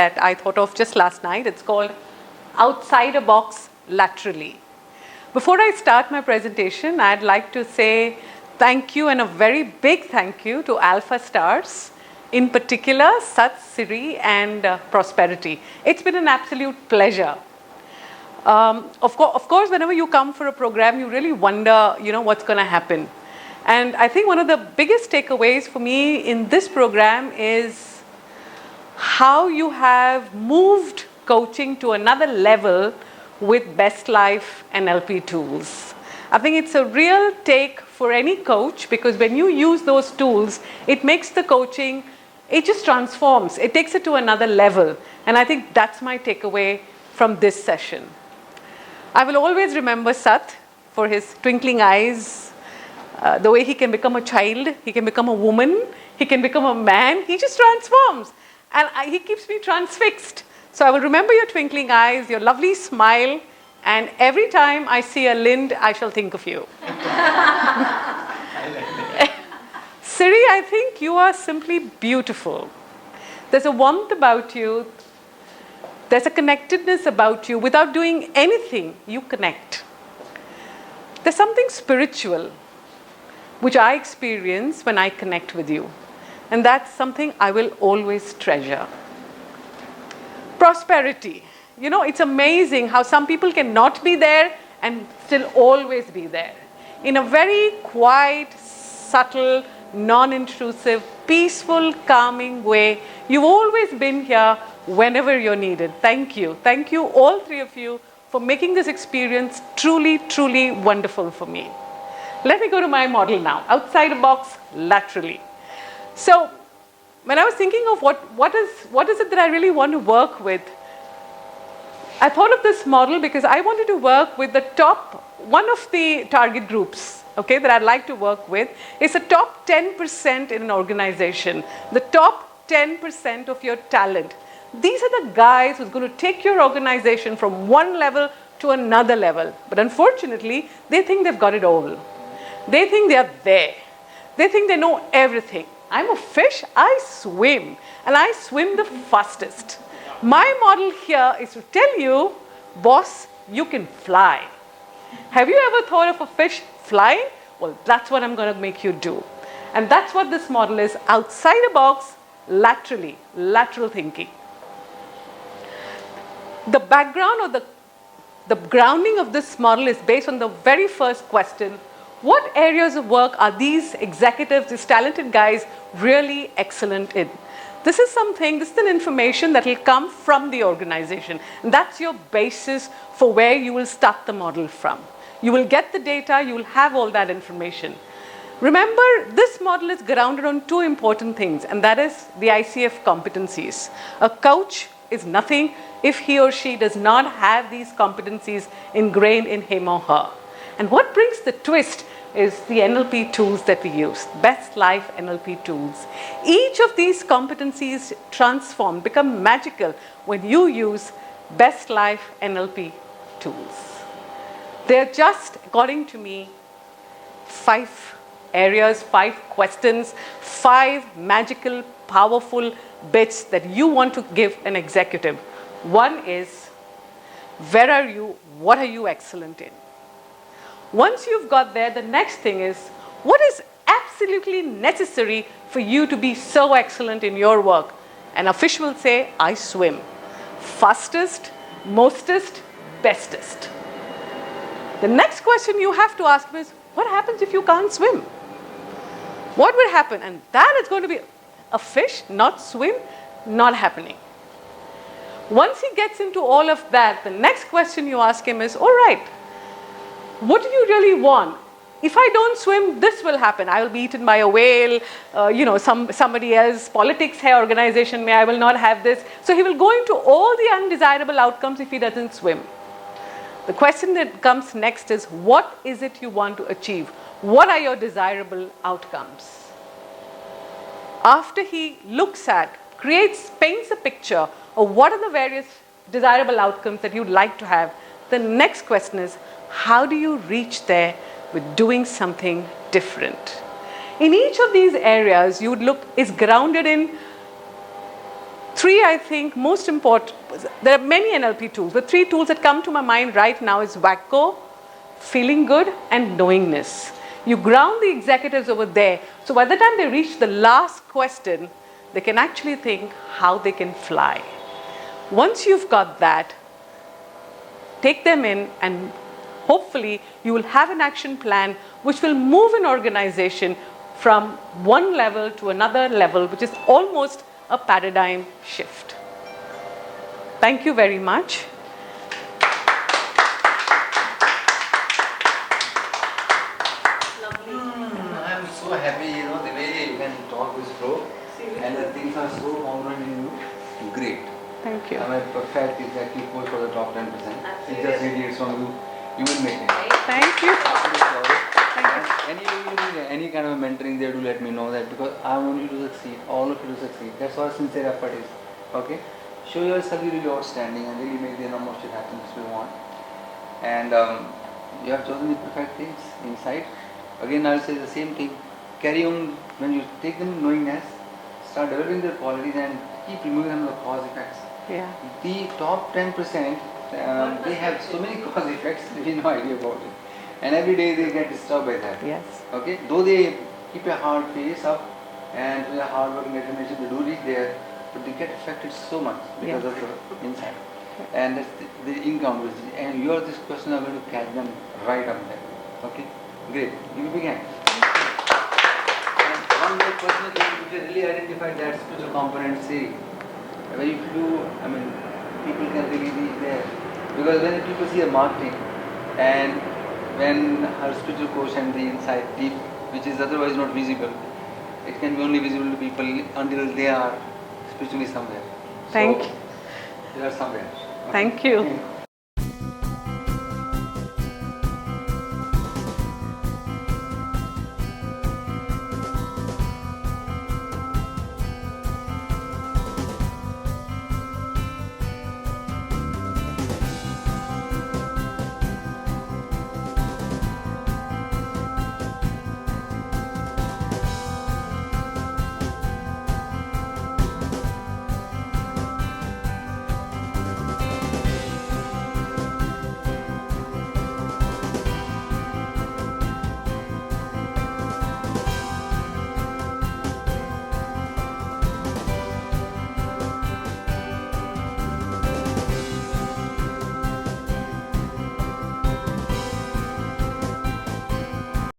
that I thought of just last night. It's called Outside a Box, Laterally. Before I start my presentation, I'd like to say thank you and a very big thank you to Alpha Stars, in particular Sat, Siri and Prosperity. It's been an absolute pleasure. Of course, whenever you come for a program, you really wonder, what's going to happen. And I think one of the biggest takeaways for me in this program is how you have moved coaching to another level with BestLife NLP tools. I think it's a real take for any coach, because when you use those tools, it makes the coaching, it just transforms. It takes it to another level. And I think that's my takeaway from this session. I will always remember Sat for his twinkling eyes, the way he can become a child, he can become a woman, he can become a man, he just transforms. And he keeps me transfixed. So I will remember your twinkling eyes, your lovely smile, and every time I see a Lind, I shall think of you. Siri, I think you are simply beautiful. There's a warmth about you. There's a connectedness about you. Without doing anything, you connect. There's something spiritual, which I experience when I connect with you. And that's something I will always treasure. Prosperity. It's amazing how some people can not be there and still always be there. In a very quiet, subtle, non-intrusive, peaceful, calming way. You've always been here whenever you're needed. Thank you. Thank you, all three of you, for making this experience truly, truly wonderful for me. Let me go to my model now. Outside a box, laterally. So, when I was thinking of what is it that I really want to work with, I thought of this model because I wanted to work with one of the target groups, that I'd like to work with is the top 10% in an organization, the top 10% of your talent. These are the guys who's going to take your organization from one level to another level. But unfortunately, they think they've got it all. They think they're there. They think they know everything. I'm a fish, I swim, and I swim the fastest. My model here is to tell you, boss, you can fly. Have you ever thought of a fish flying? Well, that's what I'm going to make you do. And that's what this model is, outside a box, laterally, lateral thinking. The background or the grounding of this model is based on the very first question. What areas of work are these executives, these talented guys, really excellent in? This is an information that will come from the organization. And that's your basis for where you will start the model from. You will get the data, you will have all that information. Remember, this model is grounded on two important things, and that is the ICF competencies. A coach is nothing if he or she does not have these competencies ingrained in him or her. And what brings the twist is the NLP tools that we use, BestLife NLP tools. Each of these competencies transform, become magical when you use BestLife NLP tools. They're just, according to me, 5 areas, 5 questions, 5 magical, powerful bits that you want to give an executive. One is, where are you? What are you excellent in? Once you've got there, the next thing is, what is absolutely necessary for you to be so excellent in your work? And a fish will say, I swim. Fastest, mostest, bestest. The next question you have to ask is, what happens if you can't swim? What will happen? And that is going to be a fish, not swim, not happening. Once he gets into all of that, the next question you ask him is, all right, what do you really want? If I don't swim, this will happen. I will be eaten by a whale, somebody else, politics, organization, I will not have this. So he will go into all the undesirable outcomes if he doesn't swim. The question that comes next is, what is it you want to achieve? What are your desirable outcomes? After he looks at, paints a picture of what are the various desirable outcomes that you'd like to have, the next question is, how do you reach there with doing something different? In each of these areas, you would look is grounded in three, I think, most important, there are many NLP tools, but three tools that come to my mind right now is WACO, feeling good, and knowingness. You ground the executives over there, so by the time they reach the last question, they can actually think how they can fly. Once you've got that, take them in, and hopefully you will have an action plan which will move an organization from one level to another level, which is almost a paradigm shift. Thank you very much. I'm so happy, the way you can talk this flow, and the things are so congruent in you. Great. Thank you. I'm a perfect executive coach for the top 10%. It just radiates from you. You will make it. Thank you. Any kind of mentoring there, do let me know that, because I want you to succeed, all of you to succeed. That's what sincere effort is. Okay? Show yourself really outstanding and really make the InnerMost Shift happen which we want. And you have chosen the perfect things inside. Again, I'll say the same thing. Carry on when you take them knowingness, start developing their qualities and keep removing them the cause effects. Yeah. The top 10%, they have so many cause effects, we have no idea about it. And every day they get disturbed by that. Yes. Okay? Though they keep a hard face up and with a hard work and determination, they do reach there, but they get affected so much because of the inside. And that's the incongruency. And you are this person are going to catch them right up there. Okay? Great. You will begin. And one more personal thing, which really identify that spiritual component, say, very few, people can really reach there. Because when people see a marketing and when her spiritual quotient, the inside deep, which is otherwise not visible, it can be only visible to people until they are spiritually somewhere. Thank you. They are somewhere. Thank you.